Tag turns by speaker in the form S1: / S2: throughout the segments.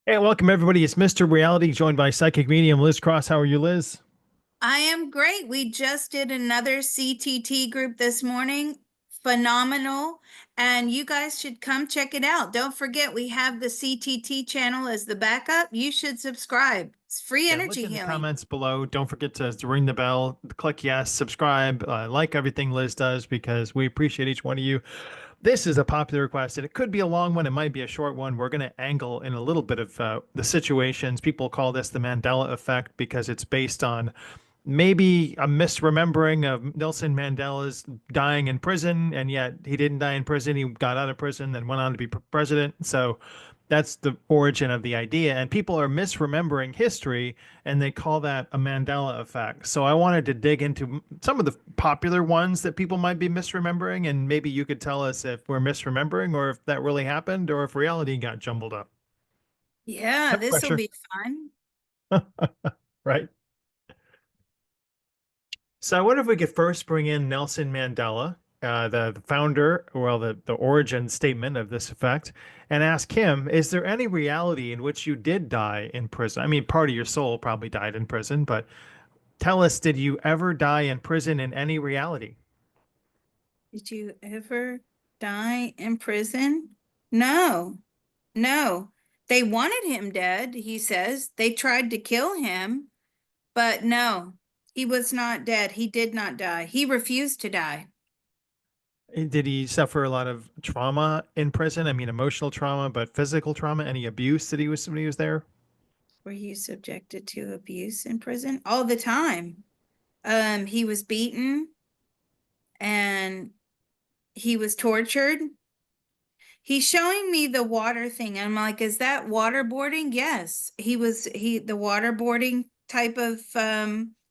S1: Hey, welcome everybody. It's Mr. Reality, joined by psychic medium Liz Cross. How are you, Liz?
S2: I am great. We just did another CTT group this morning. Phenomenal. And you guys should come check it out. Don't forget, we have the CTT channel as the backup. You should subscribe. It's free
S1: Yeah, look
S2: energy
S1: in the
S2: healing.
S1: comments below. Don't forget to ring the bell, click yes, subscribe, like everything Liz does because we appreciate each one of you. This is a popular request, and it could be a long one. It might be a short one. We're going to angle in a little bit of the situations. People call this the Mandela effect because it's based on maybe a misremembering of Nelson Mandela's dying in prison, and yet he didn't die in prison. He got out of prison and went on to be president. So that's the origin of the idea. And people are misremembering history, and they call that a Mandela effect. So I wanted to dig into some of the popular ones that people might be misremembering, and maybe you could tell us if we're misremembering or if that really happened or if reality got jumbled up.
S2: Yeah,
S1: No
S2: this will
S1: pressure,
S2: be fun.
S1: right? So I wonder if we could first bring in Nelson Mandela, the founder, well, the origin statement of this effect, and ask him, is there any reality in which you did die in prison? I mean, part of your soul probably died in prison, but tell us, did you ever die in prison in any reality?
S2: Did you ever die in prison? No, no. They wanted him dead, he says. They tried to kill him, but no, he was not dead. He did not die. He refused to die.
S1: Did he suffer a lot of trauma in prison? I mean, emotional trauma, but physical trauma, any abuse that he was when he was there?
S2: Were you subjected to abuse in prison? All the time. He was beaten and he was tortured. He's showing me the water thing. I'm like, is that waterboarding? Yes. The waterboarding type of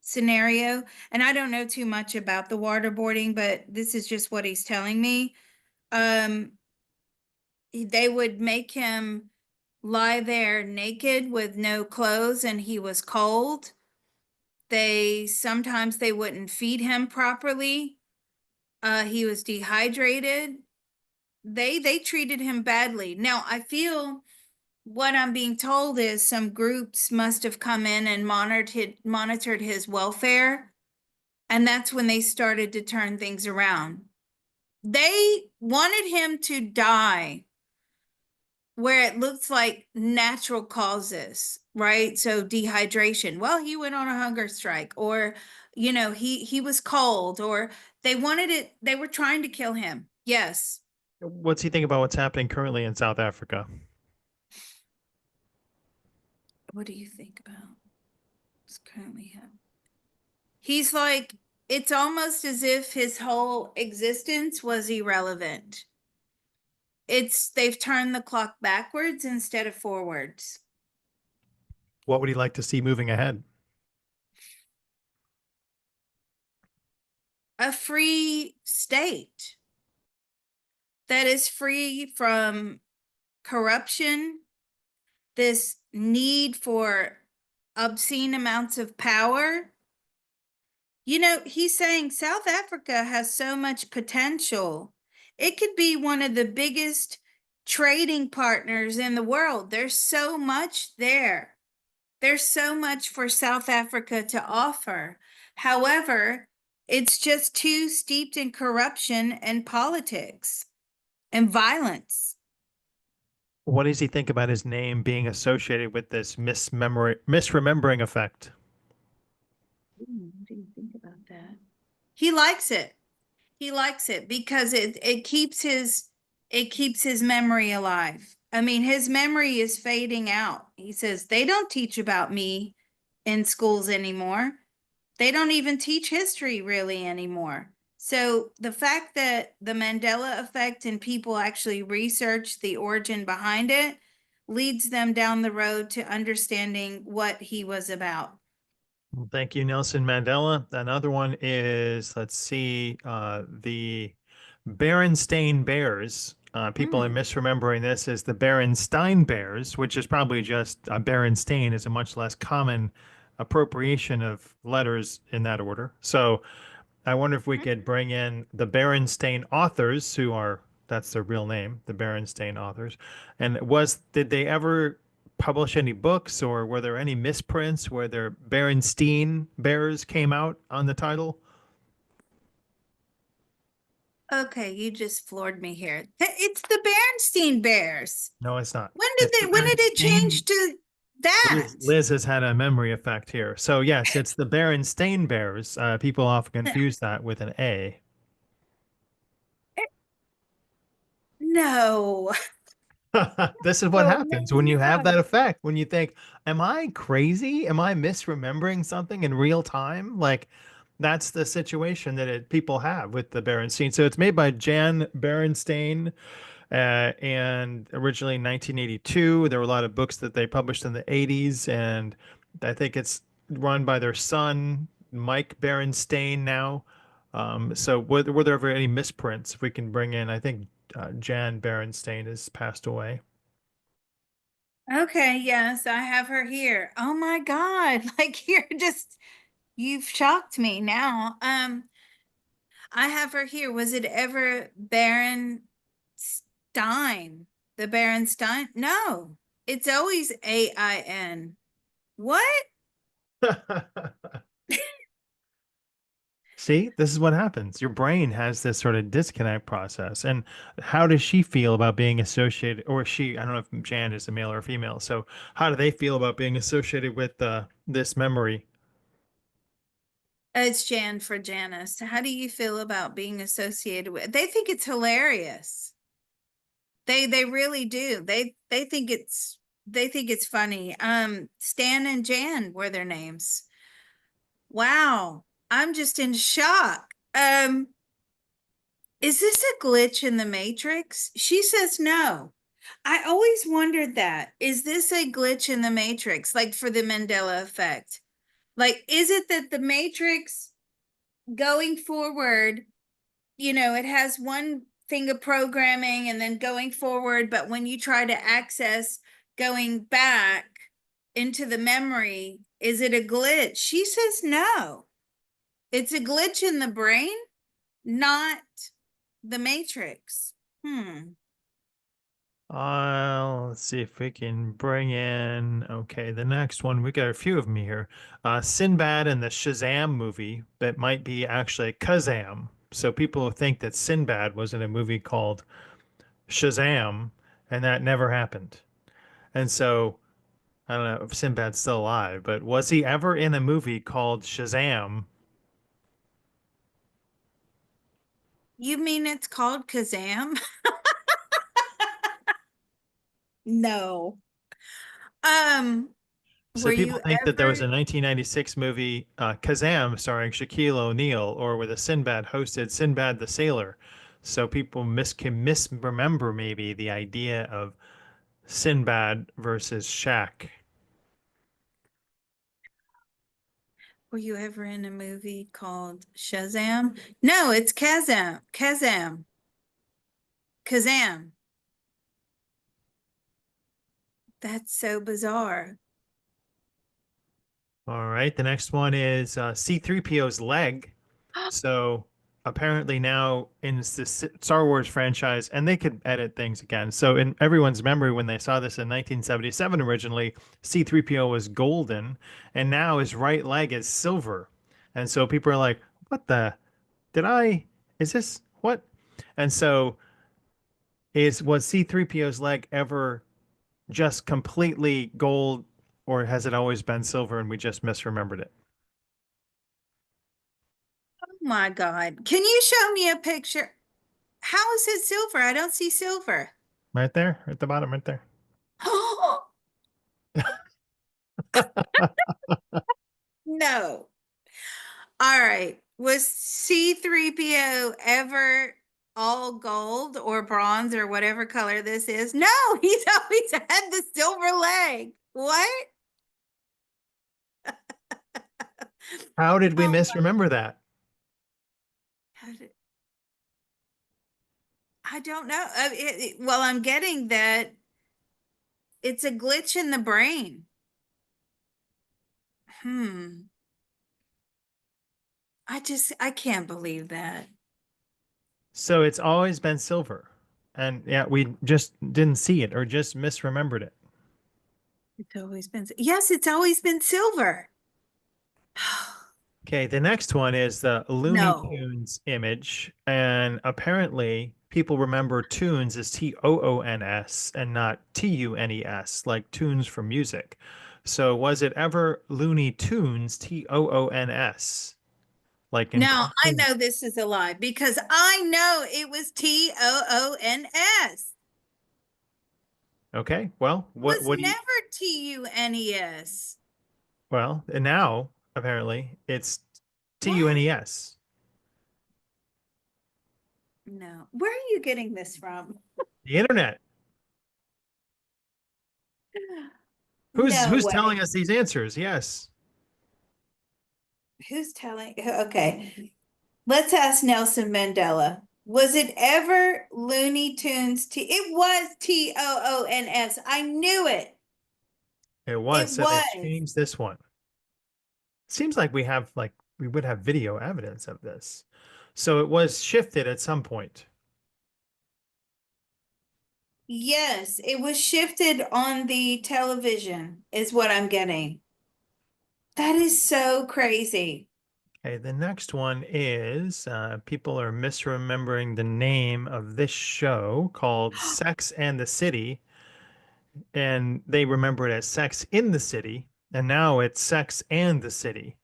S2: scenario. And I don't know too much about the waterboarding, but this is just what he's telling me. Um, they would make him lie there naked with no clothes and he was cold. They wouldn't feed him properly. He was dehydrated. They treated him badly. Now I feel what I'm being told is some groups must have come in and monitored his welfare, and that's when they started to turn things around. They wanted him to die where it looks like natural causes, right? So dehydration. Well, he went on a hunger strike, or he was cold, or they wanted it. They were trying to kill him. Yes.
S1: What's he think about what's happening currently in South Africa?
S2: What do you think about what's currently happening? He's like, it's almost as if his whole existence was irrelevant. They've turned the clock backwards instead of forwards.
S1: What would he like to see moving ahead?
S2: A free state that is free from corruption, this need for obscene amounts of power. He's saying South Africa has so much potential. It could be one of the biggest trading partners in the world. There's so much there. There's so much for South Africa to offer. However, it's just too steeped in corruption and politics and violence.
S1: What does he think about his name being associated with this misremembering effect?
S2: What do you think about that? He likes it. He likes it because it keeps his memory alive. I mean, his memory is fading out. He says they don't teach about me in schools anymore. They don't even teach history really anymore. So the fact that the Mandela effect and people actually research the origin behind it leads them down the road to understanding what he was about.
S1: Well, thank you, Nelson Mandela. Another one is, let's see, the Berenstain Bears. People are
S2: Mm.
S1: misremembering this as the Berenstain Bears, which is probably just Berenstain is a much less common appropriation of letters in that order. So I wonder if we could bring in the Berenstain authors, who are, that's their real name, the Berenstain authors. And did they ever publish any books, or were there any misprints where their Berenstein Bears came out on the title?
S2: Okay, you just floored me here. It's the Berenstain Bears.
S1: No, it's not.
S2: When did
S1: It's the
S2: when did it
S1: Berenstain.
S2: change to that?
S1: Liz has had a memory effect here. So yes, it's the Berenstain Bears. People often confuse that with an A.
S2: No.
S1: This is what
S2: Oh, no,
S1: happens when you have that
S2: no.
S1: effect. When you think, am I crazy? Am I misremembering something in real time? Like, that's the situation that people have with the Berenstain. So it's made by Jan Berenstain, and originally in 1982. There were a lot of books that they published in the 80s, and I think it's run by their son, Mike Berenstain now. So were there ever any misprints? If we can bring in, I think Jan Berenstain has passed away.
S2: Okay, yes, I have her here. Oh my God. Like you've shocked me now. I have her here. Was it ever Baron Stein? The Baron Stein? No. It's always AIN. What?
S1: See, this is what happens. Your brain has this sort of disconnect process. And how does she feel about being associated, or she, I don't know if Jan is a male or a female. So how do they feel about being associated with this memory?
S2: It's Jan for Janice. How do you feel about being associated with? They think it's hilarious. They really do. They think it's funny. Stan and Jan were their names. Wow. I'm just in shock. Is this a glitch in the Matrix? She says no. I always wondered that. Is this a glitch in the Matrix, like for the Mandela effect? Like, is it that the Matrix going forward, it has one thing of programming and then going forward, but when you try to access going back into the memory, is it a glitch? She says no. It's a glitch in the brain, not the Matrix. Hmm.
S1: Let's see if we can bring in. Okay, the next one. We got a few of them here. Sinbad and the Shazam movie that might be actually Kazam. So people think that Sinbad was in a movie called Shazam, and that never happened. And so I don't know if Sinbad's still alive, but was he ever in a movie called Shazam?
S2: You mean it's called Kazam? No. Um,
S1: So
S2: were
S1: people
S2: you
S1: think that there was
S2: ever
S1: a 1996 movie, Kazam, starring Shaquille O'Neal, or with a Sinbad hosted Sinbad the Sailor. So people can misremember maybe the idea of Sinbad versus Shaq.
S2: were you ever in a movie called Shazam? No, it's Kazam. Kazam. Kazam. That's so bizarre.
S1: All right, the next one is C-3PO's leg. So apparently now in the Star Wars franchise, and they could edit things again. So in everyone's memory, when they saw this in 1977 originally, C-3PO was golden, and now his right leg is silver. And so people are like, what the, did I, is this, what? And so was C-3PO's leg ever just completely gold, or has it always been silver and we just misremembered it?
S2: Oh my God. Can you show me a picture? How is it silver? I don't see silver.
S1: Right there, at the bottom, right there.
S2: No. All right. Was C3PO ever all gold or bronze or whatever color this is? No, he's always had the silver leg. What?
S1: How did we
S2: Oh,
S1: misremember that?
S2: I don't know. Well, I'm getting that it's a glitch in the brain. Hmm. I can't believe that.
S1: So it's always been silver. And yeah, we just didn't see it or just misremembered it.
S2: It's always been, yes, it's always been silver.
S1: Okay, the next one is the Looney
S2: No.
S1: Tunes image, and apparently people remember tunes as Toons and not Tunes, like tunes for music. So was it ever Looney Tunes, Toons, like in
S2: Now, I
S1: cartoon?
S2: know this is a lie because I know it was Toons.
S1: Okay, well, what
S2: Was
S1: what do you?
S2: never Tunes.
S1: Well, and now apparently it's
S2: What?
S1: Tunes.
S2: No. Where are you getting this from?
S1: The internet. Who's
S2: No
S1: who's telling
S2: way.
S1: us these answers? Yes,
S2: Who's telling? Okay. Let's ask Nelson Mandela. Was it ever Looney Tunes? It was Toons. I knew it.
S1: it was.
S2: It
S1: So they
S2: was.
S1: changed this one. Seems like we would have video evidence of this. So it was shifted at some point.
S2: Yes, it was shifted on the television, is what I'm getting. That is so crazy.
S1: Okay, the next one is people are misremembering the name of this show called Sex and the City, and they remember it as Sex in the City, and now it's Sex and the City.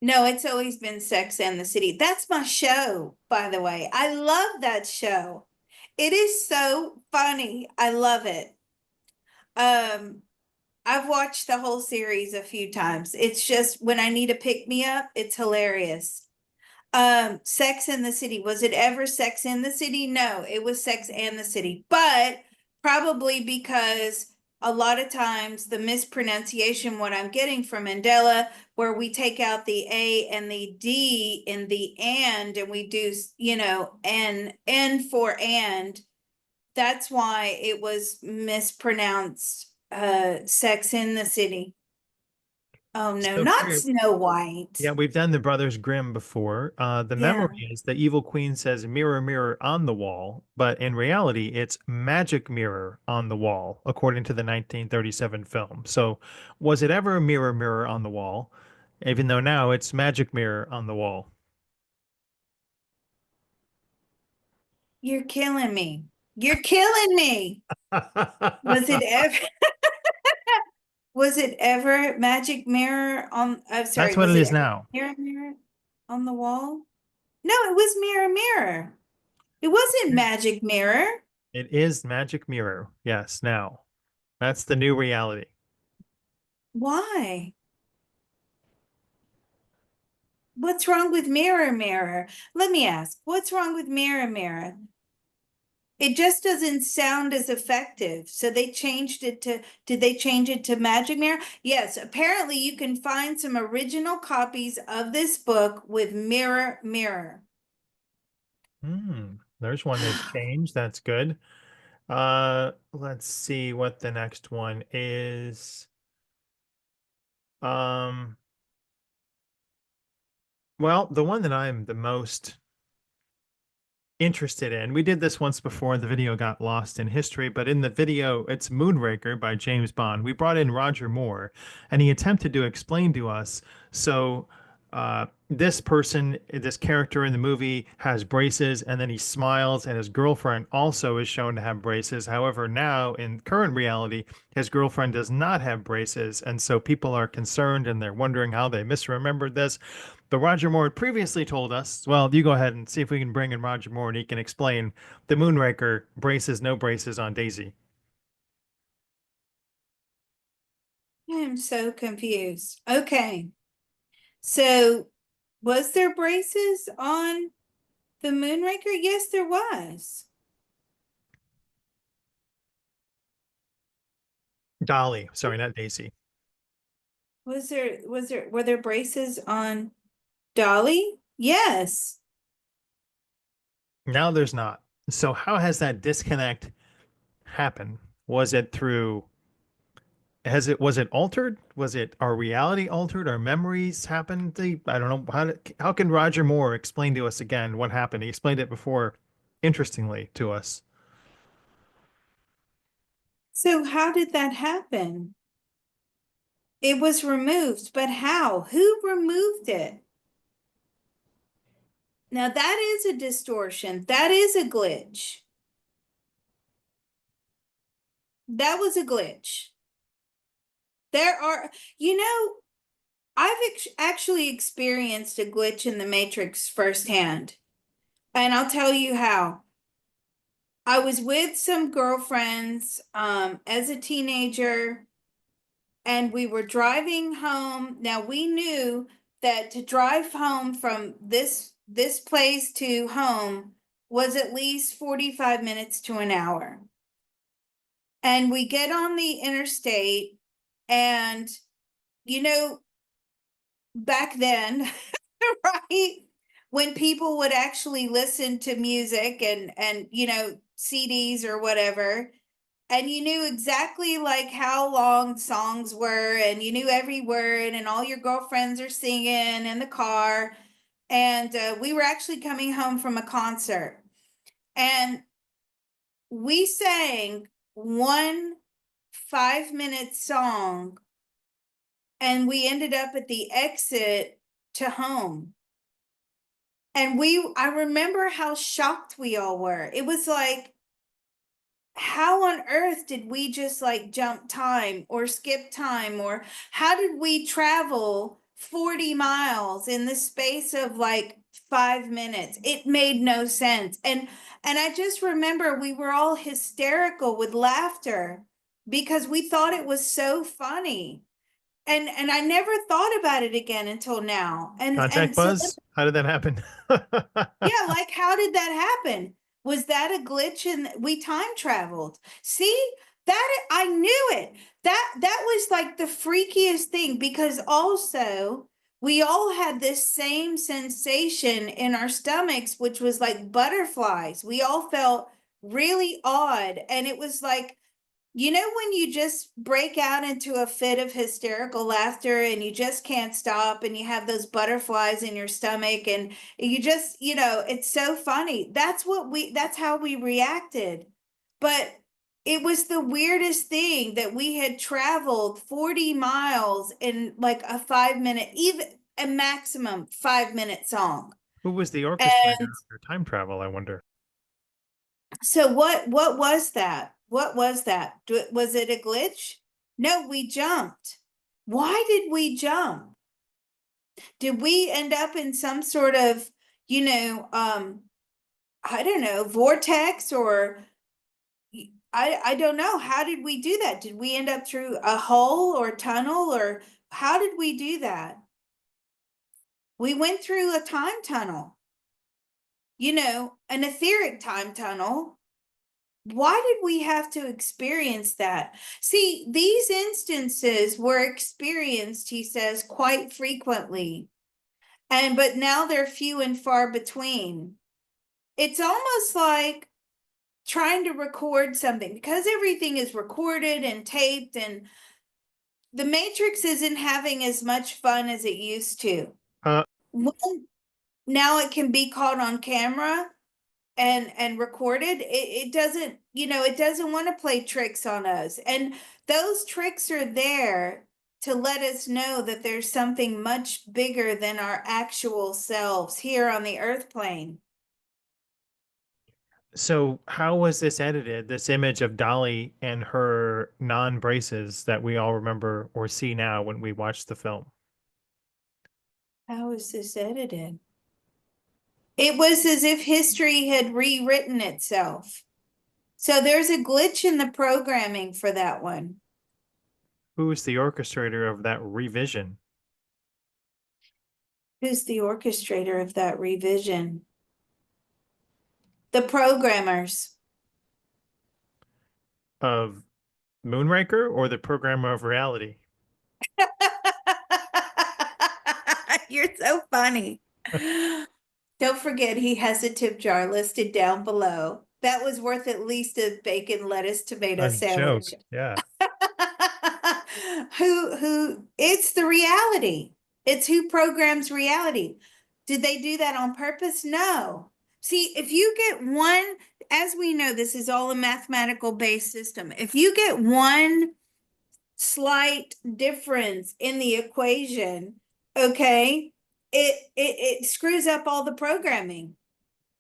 S2: No, it's always been Sex and the City. That's my show, by the way. I love that show. It is so funny. I love it. Um, I've watched the whole series a few times. It's just when I need a pick me up, it's hilarious. Sex in the City. Was it ever Sex in the City? No, it was Sex and the City. But probably because a lot of times the mispronunciation, what I'm getting from Mandela, where we take out the A and the D in the and we do, N for and, that's why it was mispronounced Sex in the City. Oh no,
S1: So
S2: not
S1: here,
S2: Snow White.
S1: yeah, we've done the Brothers Grimm before. The
S2: Yeah.
S1: memory is the evil queen says, "Mirror, mirror on the wall," but in reality, it's "magic mirror on the wall," according to the 1937 film. So, was it ever "mirror, mirror on the wall," even though now it's "magic mirror on the wall"?
S2: You're killing me. You're killing me. Was it ever was it ever Magic Mirror on I'm sorry,
S1: That's what
S2: was
S1: it
S2: it
S1: is
S2: ever
S1: now.
S2: Mirror on the wall? No, it was Mirror. It wasn't Magic Mirror.
S1: It is magic mirror. Yes, now that's the new reality.
S2: Why? What's wrong with Mirror? Let me ask, what's wrong with Mirror? It just doesn't sound as effective. So they changed it to, did they change it to Magic Mirror? Yes, apparently you can find some original copies of this book with Mirror.
S1: There's one they've changed. That's good. Let's see what the next one is. Um, well, the one that I'm the most interested in. We did this once before. The video got lost in history, but in the video, it's Moonraker by James Bond. We brought in Roger Moore, and he attempted to explain to us. So, this person, this character in the movie, has braces, and then he smiles, and his girlfriend also is shown to have braces. However, now in current reality, his girlfriend does not have braces, and so people are concerned and they're wondering how they misremembered this. But Roger Moore had previously told us, well, you go ahead and see if we can bring in Roger Moore and he can explain the Moonraker braces, no braces on Daisy.
S2: I am so confused. Okay. So was there braces on the Moonraker? Yes, there was.
S1: Dolly, sorry, not Daisy.
S2: Were there braces on Dolly? Yes.
S1: Now there's not. So how has that disconnect happened? Was it through was it altered? Was it our reality altered? Our memories happened? I don't know. How can Roger Moore explain to us again what happened? He explained it before interestingly to us.
S2: So how did that happen? It was removed, but how? Who removed it? Now that is a distortion. That is a glitch. That was a glitch. There are, you know, I've actually experienced a glitch in the Matrix firsthand, and I'll tell you how. I was with some girlfriends as a teenager, and we were driving home. Now we knew that to drive home from this place to home was at least 45 minutes to an hour. And we get on the interstate, and you know, back then, right? When people would actually listen to music and CDs or whatever, and you knew exactly like how long songs were, and you knew every word, and all your girlfriends are singing in the car. And we were actually coming home from a concert, and we sang one 5-minute song, and we ended up at the exit to home. And I remember how shocked we all were. It was like, how on earth did we just like jump time or skip time? Or how did we travel 40 miles in the space of like 5 minutes? It made no sense. And I just remember we were all hysterical with laughter because we thought it was so funny. And I never thought about it again until now. And
S1: Contact
S2: so
S1: buzz? How did that happen?
S2: yeah, like how did that happen? Was that a glitch and we time traveled? See, I knew it. That was like the freakiest thing, because also we all had this same sensation in our stomachs, which was like butterflies. We all felt really odd, and it was like, when you just break out into a fit of hysterical laughter and you just can't stop, and you have those butterflies in your stomach, and you just, it's so funny. That's how we reacted. But it was the weirdest thing that we had traveled 40 miles in like a 5 minute, even a maximum 5 minute song.
S1: Who was the orchestrator
S2: And
S1: of your time travel, I wonder?
S2: so what was that? What was that? Was it a glitch? No, we jumped. Why did we jump? Did we end up in some sort of, I don't know, vortex, or I don't know. How did we do that? Did we end up through a hole or tunnel, or how did we do that? We went through a time tunnel, an etheric time tunnel. Why did we have to experience that? See, these instances were experienced, he says, quite frequently. But now they're few and far between. It's almost like trying to record something, because everything is recorded and taped, and the Matrix isn't having as much fun as it used to.
S1: Uh,
S2: One, now it can be caught on camera and recorded. It doesn't, it doesn't want to play tricks on us, and those tricks are there to let us know that there's something much bigger than our actual selves here on the earth plane.
S1: so how was this edited? This image of Dolly and her non-braces that we all remember or see now when we watch the film.
S2: How is this edited? It was as if history had rewritten itself. So there's a glitch in the programming for that one.
S1: Who is the orchestrator of that revision
S2: Who's the orchestrator of that revision? The programmers.
S1: of Moonraker or the programmer of reality?
S2: You're so funny. Don't forget, he has a tip jar listed down below. That was worth at least a bacon, lettuce, tomato
S1: A joke.
S2: sandwich.
S1: Yeah.
S2: It's the reality. It's who programs reality. Did they do that on purpose? No. See, if you get one, as we know, this is all a mathematical based system. If you get one slight difference in the equation, okay, it screws up all the programming.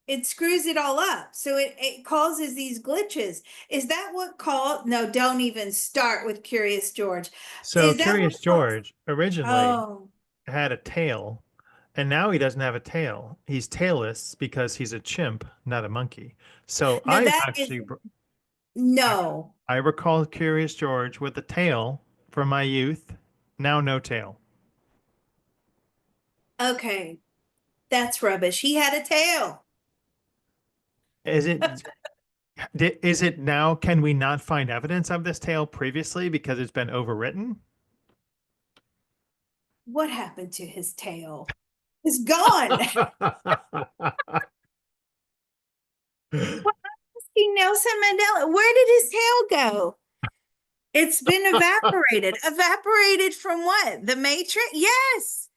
S2: It screws it all up. So it causes these glitches. Is that what called? No, don't even start with Curious George.
S1: So
S2: Is that what
S1: Curious
S2: called?
S1: George originally
S2: Oh,
S1: had a tail, and now he doesn't have a tail. He's tailless because he's a chimp, not a monkey. So
S2: no,
S1: I
S2: that is
S1: actually I,
S2: no.
S1: I recall Curious George with a tail from my youth. Now no tail.
S2: Okay, that's rubbish. He had a tail.
S1: Is it is it now? Can we not find evidence of this tail previously because it's been overwritten?
S2: What happened to his tail? It's gone. Nelson Mandela, where did his tail go? It's been evaporated. Evaporated from what? The Matrix? Yes.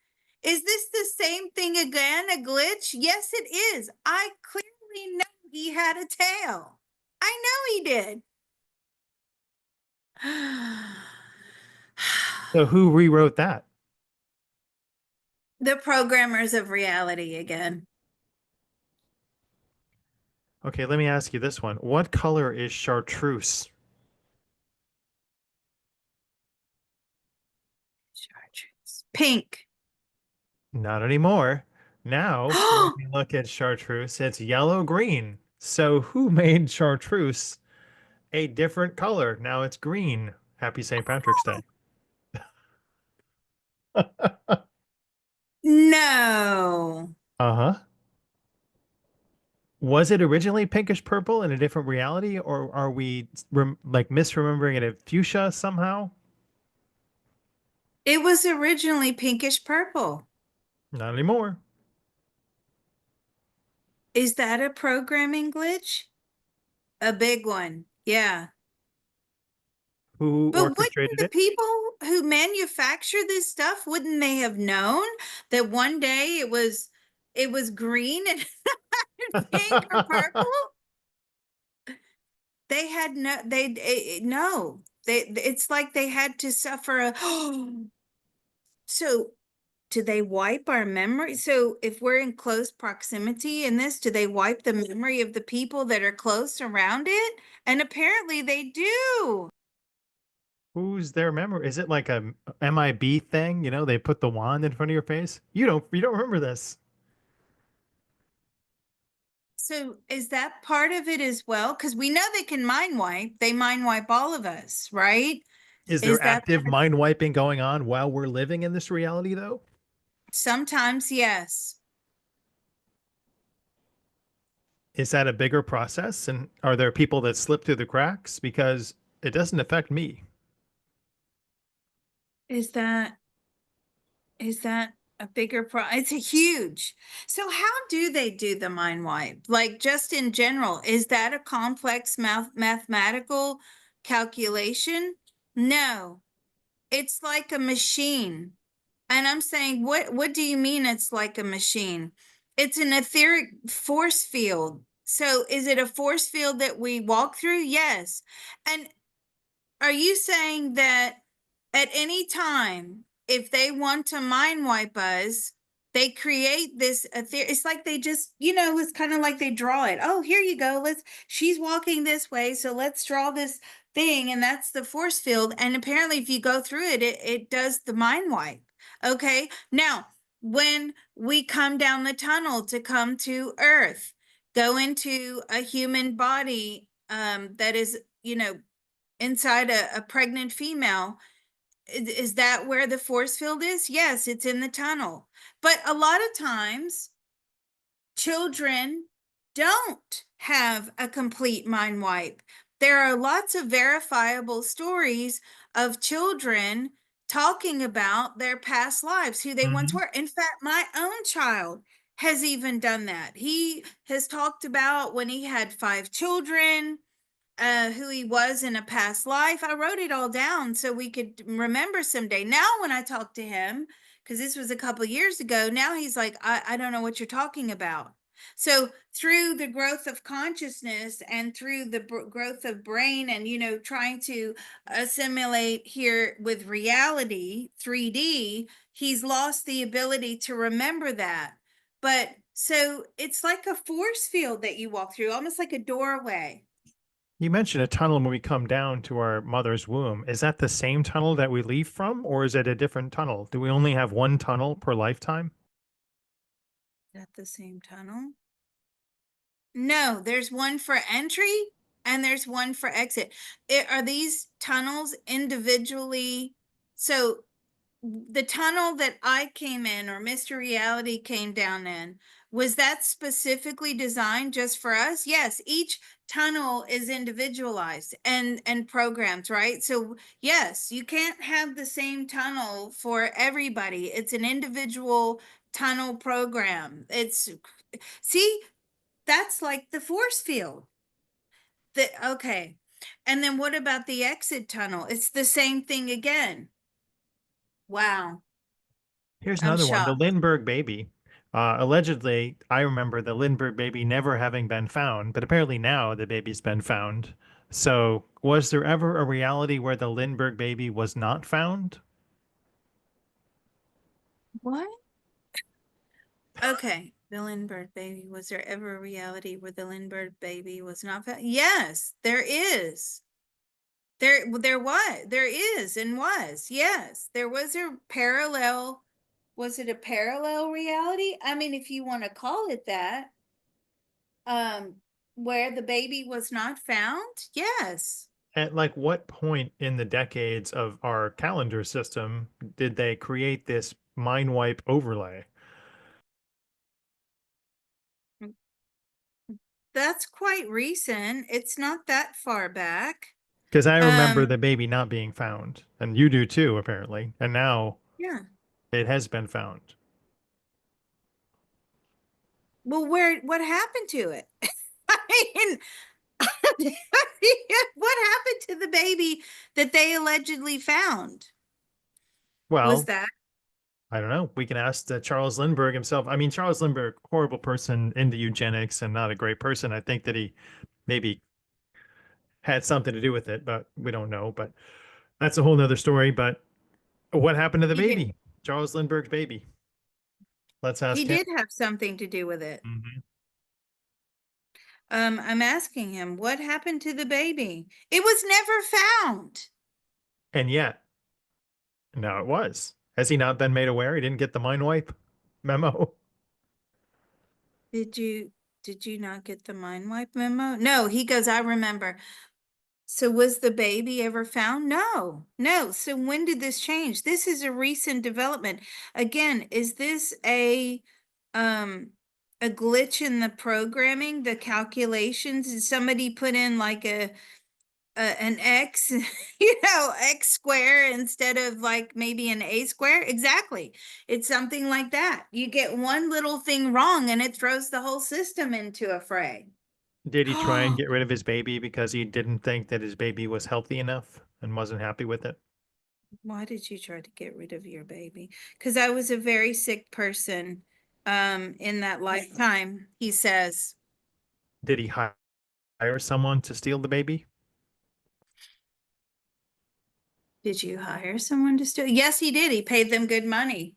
S2: Is this the same thing again? A glitch? Yes, it is. I clearly know he had a tail. I know he did.
S1: So who rewrote that?
S2: The programmers of reality again.
S1: Okay, let me ask you this one. What color is chartreuse?
S2: Chartreuse. Pink.
S1: Not anymore. Now, when we look at chartreuse, it's yellow green. So who made chartreuse a different color? Now it's green. Happy St. Patrick's Day.
S2: No.
S1: Uh-huh. Was it originally pinkish purple in a different reality, or are we like misremembering it as fuchsia somehow?
S2: It was originally pinkish purple.
S1: Not anymore.
S2: Is that a programming glitch? A big one. Yeah.
S1: Who
S2: But wouldn't
S1: orchestrated
S2: the
S1: it?
S2: people who manufacture this stuff, wouldn't they have known that one day it was green and pink or purple? They had no no. It's like they had to suffer a so do they wipe our memory? So if we're in close proximity in this, do they wipe the memory of the people that are close around it? And apparently they do.
S1: Who's their memory? Is it like a MIB thing? You know, they put the wand in front of your face. You don't remember this.
S2: So is that part of it as well? Because we know they can mind wipe. They mind wipe all of us, right?
S1: Is there
S2: Is that
S1: active mind wiping going on while we're living in this reality though?
S2: sometimes? Yes.
S1: Is that a bigger process? And are there people that slip through the cracks? Because it doesn't affect me.
S2: Is that is that a bigger it's a huge. So how do they do the mind wipe? Like just in general, is that a complex mathematical calculation? No, it's like a machine. And I'm saying, what do you mean it's like a machine? It's an etheric force field. So is it a force field that we walk through? Yes. And are you saying that at any time, if they want to mind wipe us, they create this it's like they just, it's kind of like they draw it. Oh, here you go. She's walking this way, so let's draw this thing, and that's the force field. And apparently, if you go through it, it does the mind wipe. Okay. Now, when we come down the tunnel to come to Earth, go into a human body that is, inside a pregnant female, is that where the force field is? Yes, it's in the tunnel. But a lot of times, children don't have a complete mind wipe. There are lots of verifiable stories of children talking about their past lives, who they once
S1: Mhm.
S2: were. In fact, my own child has even done that. He has talked about when he had 5 children, who he was in a past life. I wrote it all down so we could remember someday. Now, when I talk to him, because this was a couple years ago, now he's like, I don't know what you're talking about. So through the growth of consciousness and through the growth of brain and, trying to assimilate here with reality, 3D, he's lost the ability to remember that. But so it's like a force field that you walk through, almost like a doorway.
S1: You mentioned a tunnel when we come down to our mother's womb. Is that the same tunnel that we leave from, or is it a different tunnel? Do we only have one tunnel per lifetime?
S2: Is that the same tunnel? No, there's one for entry and there's one for exit. Are these tunnels individually? So the tunnel that I came in or Mr. Reality came down in, was that specifically designed just for us? Yes, each tunnel is individualized and programmed, right? So yes, you can't have the same tunnel for everybody. It's an individual tunnel program. It's see, that's like the force field. Okay. And then what about the exit tunnel? It's the same thing again. Wow.
S1: Here's
S2: I'm
S1: another one, the
S2: shocked.
S1: Lindbergh baby. Allegedly, I remember the Lindbergh baby never having been found, but apparently now the baby's been found. So, was there ever a reality where the Lindbergh baby was not found?
S2: What? Okay. The Lindbergh baby. Was there ever a reality where the Lindbergh baby was not found? Yes, there is. There was, there is and was. Yes, there was a parallel. Was it a parallel reality? I mean, if you want to call it that, um, where the baby was not found? Yes.
S1: At like what point in the decades of our calendar system did they create this mind wipe overlay?
S2: That's quite recent. It's not that far back.
S1: Because I remember
S2: Um,
S1: the baby not being found, and you do too, apparently. And now
S2: yeah.
S1: it has been found.
S2: Well, what happened to it? I mean, what happened to the baby that they allegedly found? Was
S1: Well,
S2: that
S1: I don't know. We can ask Charles Lindbergh himself. I mean, Charles Lindbergh, horrible person, into eugenics, and not a great person. I think that he maybe had something to do with it, but we don't know. But that's a whole nother story. But what happened to the
S2: he did?
S1: baby? Charles Lindbergh's baby. Let's
S2: He
S1: ask him.
S2: did have something to do with it.
S1: Mhm.
S2: I'm asking him, what happened to the baby? It was never found.
S1: And yet, no, it was. Has he not been made aware? He didn't get the mind wipe memo.
S2: Did you did you not get the mind wipe memo? No, he goes, I remember. So was the baby ever found? No, no. So when did this change? This is a recent development. Again, is this um a glitch in the programming, the calculations? Did somebody put in like an X, X square instead of like maybe an A square? Exactly. It's something like that. You get one little thing wrong and it throws the whole system into a fray.
S1: Did he try and get rid of his baby because he didn't think that his baby was healthy enough and wasn't happy with it?
S2: Why did you try to get rid of your baby? Because I was a very sick person in that lifetime, he says.
S1: Did he hire someone to steal the baby?
S2: Did you hire someone to steal? Yes, he did. He paid them good money.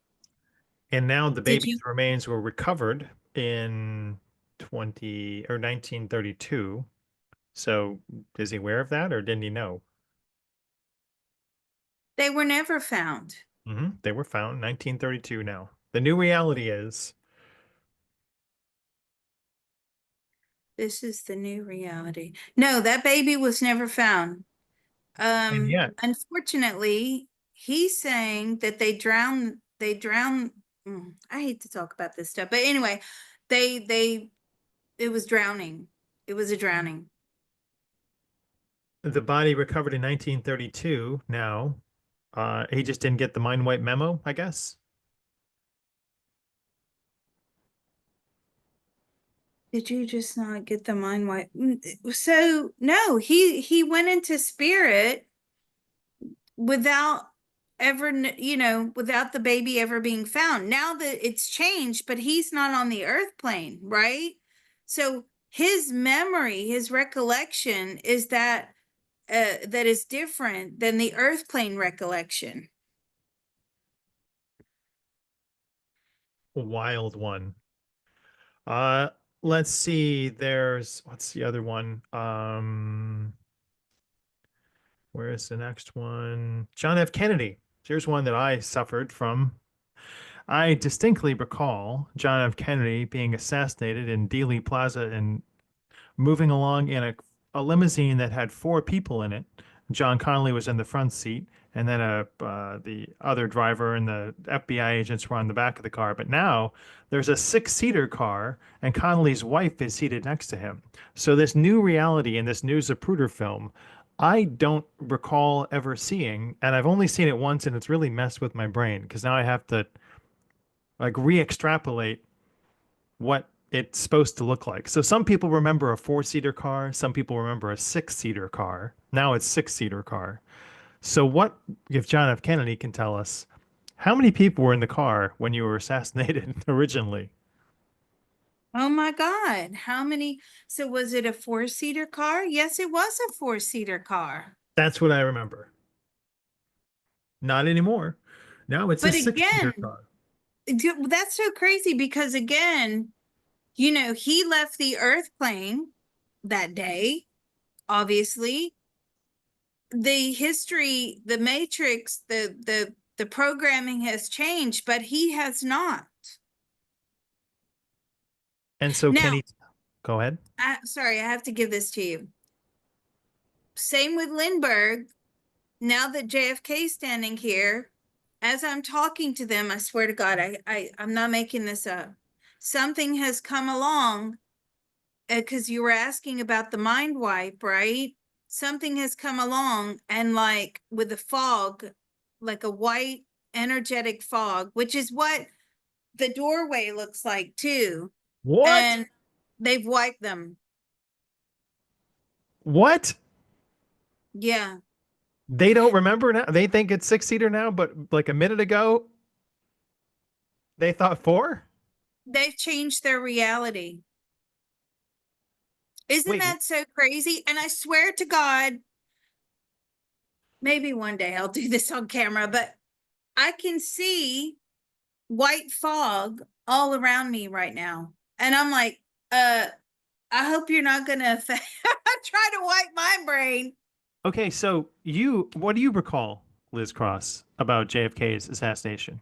S1: And now the
S2: Did
S1: baby's
S2: you?
S1: remains were recovered in 1932. So is he aware of that or didn't he know?
S2: They were never found.
S1: They were found 1932 now. The new reality is,
S2: This is the new reality. No, that baby was never found.
S1: and yet
S2: Unfortunately, he's saying that they drowned. I hate to talk about this stuff, but anyway, they it was drowning. It was a drowning.
S1: the body recovered in 1932 now. He just didn't get the mind wipe memo, I guess.
S2: Did you just not get the mind wipe? So no, he went into spirit without. ever, you know, without the baby ever being found. Now that it's changed, but he's not on the earth plane, right? So his memory, his recollection is that that is different than the earth plane recollection.
S1: A wild one. Uh, let's see. There's what's the other one? Where is the next one? John F. Kennedy. Here's one that I suffered from. I distinctly recall John F. Kennedy being assassinated in Dealey Plaza in moving along in a limousine that had four people in it. John Connolly was in the front seat, and then the other driver and the FBI agents were on the back of the car. But now there's a six-seater car, and Connolly's wife is seated next to him. So this new reality in this new Zapruder film, I don't recall ever seeing, and I've only seen it once, and it's really messed with my brain because now I have to like re-extrapolate what it's supposed to look like. So some people remember a four-seater car, some people remember a six-seater car. Now it's six-seater car. So what if John F. Kennedy can tell us how many people were in the car when you were assassinated originally?
S2: Oh my God. How many? So was it a four-seater car? Yes, it was a four-seater car.
S1: That's what I remember. Not anymore. Now it's a
S2: But
S1: six-seater
S2: again,
S1: car.
S2: that's so crazy because again, you know, he left the earth plane that day, obviously. The history, the matrix, the programming has changed, but he has not.
S1: And so
S2: Now,
S1: Kenny, go ahead.
S2: sorry, I have to give this to you. Same with Lindbergh. Now that JFK is standing here, as I'm talking to them, I swear to God, I'm not making this up. Something has come along because you were asking about the mind wipe, right? Something has come along and like with the fog, like a white energetic fog, which is what the doorway looks like too.
S1: What?
S2: And they've wiped them.
S1: What?
S2: Yeah.
S1: They don't remember now. They think it's six-seater now, but like a minute ago, they thought four?
S2: They've changed their reality. Isn't
S1: Wait,
S2: that so crazy? And I swear to God, maybe one day I'll do this on camera, but I can see white fog all around me right now. And I'm like, I hope you're not gonna try to wipe my brain.
S1: okay, so what do you recall, Liz Cross, about JFK's assassination?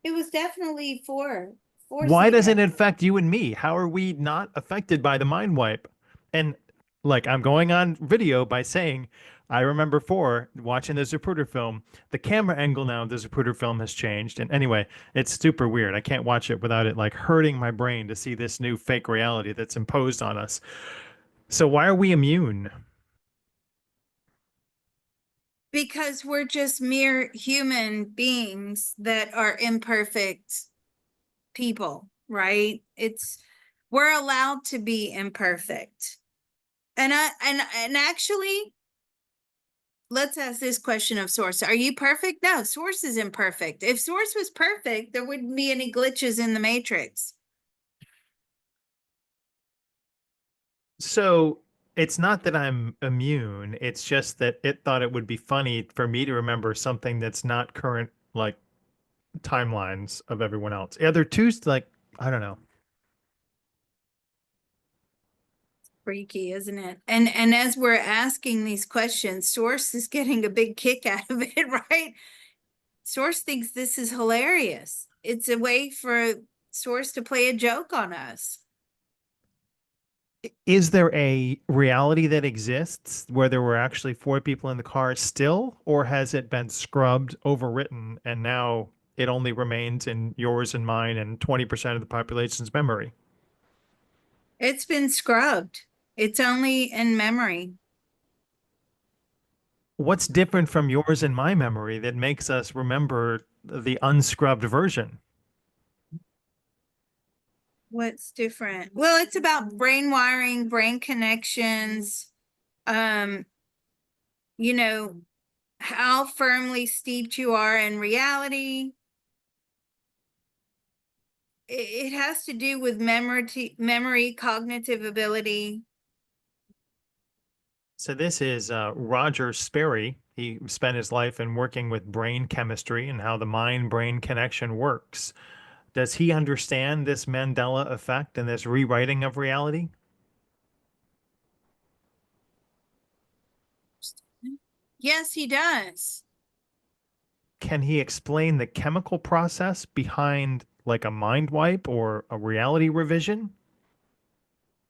S2: It was definitely four
S1: Why does
S2: seater.
S1: it affect you and me? How are we not affected by the mind wipe? And like, I'm going on video by saying, I remember four watching the Zapruder film. The camera angle now of the Zapruder film has changed. And anyway, it's super weird. I can't watch it without it like hurting my brain to see this new fake reality that's imposed on us. So why are we immune?
S2: Because we're just mere human beings that are imperfect people, right? It's we're allowed to be imperfect. And actually, let's ask this question of Source. Are you perfect? No, Source is imperfect. If Source was perfect, there wouldn't be any glitches in the matrix.
S1: So it's not that I'm immune. It's just that it thought it would be funny for me to remember something that's not current, like timelines of everyone else. Yeah, they're two, like, I don't know.
S2: Freaky, isn't it? And as we're asking these questions, Source is getting a big kick out of it, right? Source thinks this is hilarious. It's a way for Source to play a joke on us.
S1: Is there a reality that exists where there were actually four people in the car still, or has it been scrubbed, overwritten, and now it only remains in yours and mine and 20% of the population's memory?
S2: It's been scrubbed. It's only in memory.
S1: What's different from yours and my memory that makes us remember the unscrubbed version?
S2: What's different? Well, it's about brain wiring, brain connections. Um, you know, how firmly steeped you are in reality. It has to do with memory, cognitive ability.
S1: So this is Roger Sperry. He spent his life in working with brain chemistry and how the mind-brain connection works. Does he understand this Mandela effect and this rewriting of reality?
S2: Yes, he does.
S1: Can he explain the chemical process behind like a mind wipe or a reality revision?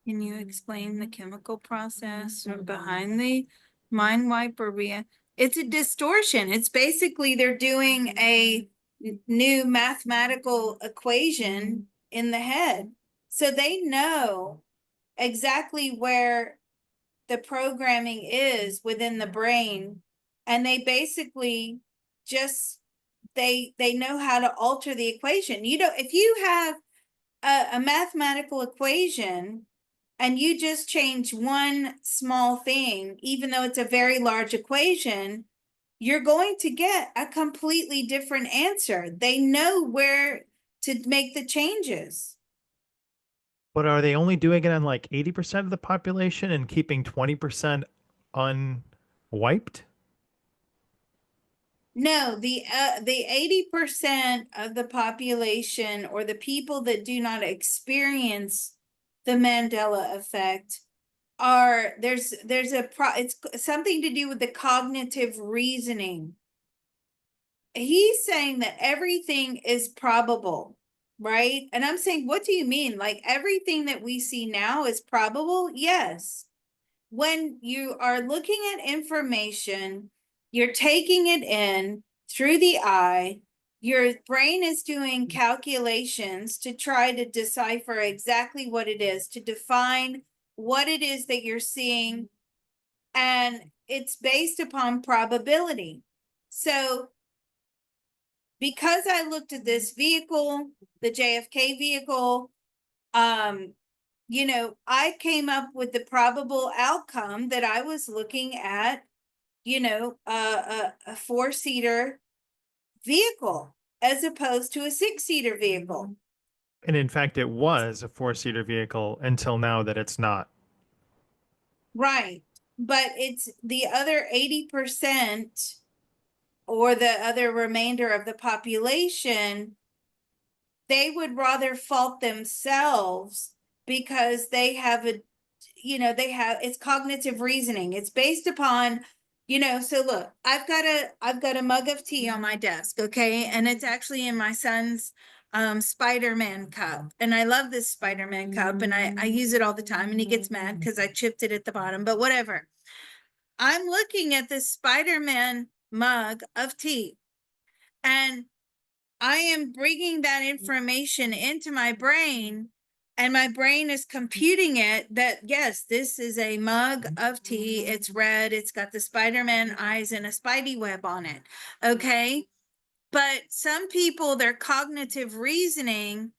S2: Can you explain the chemical process behind the mind wipe or it's a distortion. It's basically they're doing a new mathematical equation in the head. So they know exactly where the programming is within the brain, and they basically just they know how to alter the equation. You know, if you have a mathematical equation and you just change one small thing, even though it's a very large equation, you're going to get a completely different answer. They know where to make the changes.
S1: But are they only doing it on like 80% of the population and keeping 20% unwiped?
S2: No, the 80% of the population or the people that do not experience the Mandela effect are there's a it's something to do with the cognitive reasoning. He's saying that everything is probable, right? And I'm saying, what do you mean? Like everything that we see now is probable? Yes. When you are looking at information, you're taking it in through the eye, your brain is doing calculations to try to decipher exactly what it is, to define what it is that you're seeing, and it's based upon probability. So, because I looked at this vehicle, the JFK vehicle, um, you know, I came up with the probable outcome that I was looking at, you know, a four-seater vehicle as opposed to a six-seater vehicle.
S1: And in fact, it was a four-seater vehicle until now that it's not.
S2: Right. But it's the other 80% or the other remainder of the population, they would rather fault themselves because they have a, you know, they have, it's cognitive reasoning. It's based upon, you know, so look, I've got a mug of tea on my desk, okay? And it's actually in my son's Spider-Man cup. And I love this Spider-Man cup and I use it all the time and he gets mad because I chipped it at the bottom, but whatever. I'm looking at this Spider-Man mug of tea and I am bringing that information into my brain, and my brain is computing it that yes, this is a mug of tea. It's red. It's got the Spider-Man eyes and a spidey web on it. Okay. But some people, their cognitive reasoning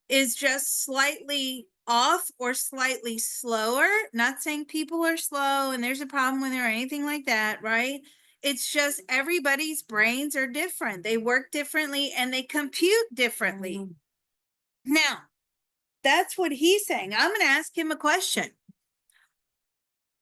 S2: is just slightly off or slightly slower. Not saying people are slow and there's a problem with it or anything like that, right? It's just everybody's brains are different. They work differently and they compute differently. Now, that's what he's saying. I'm going to ask him a question.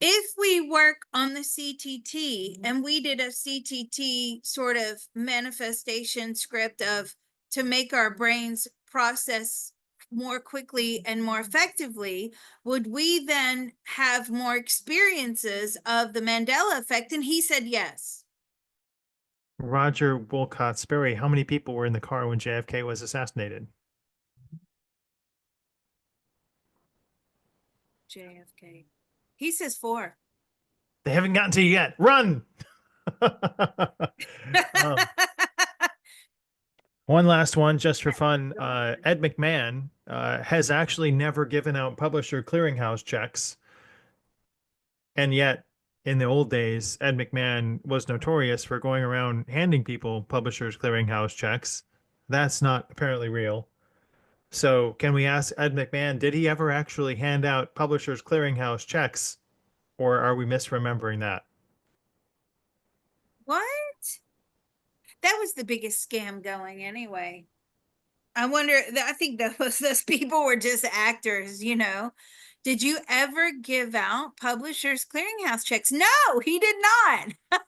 S2: If we work on the CTT and we did a CTT sort of manifestation script of to make our brains process more quickly and more effectively, would we then have more experiences of the Mandela effect? And he said yes.
S1: Roger Wolcott Sperry, how many people were in the car when JFK was assassinated?
S2: JFK. He says 4.
S1: They haven't gotten to you yet. Run! Um, one last one, just for fun. Ed McMahon has actually never given out publisher clearinghouse checks. And yet, in the old days, Ed McMahon was notorious for going around handing people publishers clearinghouse checks. That's not apparently real. So, can we ask Ed McMahon, did he ever actually hand out publishers clearinghouse checks, or are we misremembering that?
S2: What? That was the biggest scam going anyway. I wonder, I think those people were just actors, you know. Did you ever give out Publishers Clearinghouse checks? No, he did not.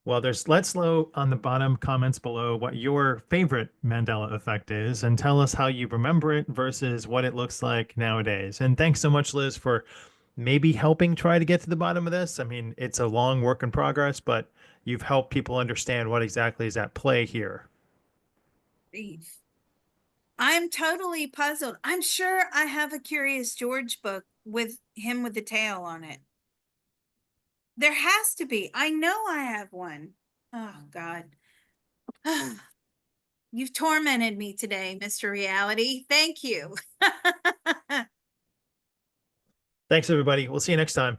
S1: Well, let's know on the bottom comments below what your favorite Mandela effect is and tell us how you remember it versus what it looks like nowadays. And thanks so much, Liz, for maybe helping try to get to the bottom of this. I mean, it's a long work in progress, but you've helped people understand what exactly is at play here.
S2: I'm totally puzzled. I'm sure I have a Curious George book with him with the tail on it. There has to be. I know I have one. Oh, God. You've tormented me today, Mr. Reality. Thank you.
S1: Thanks, everybody. We'll see you next time.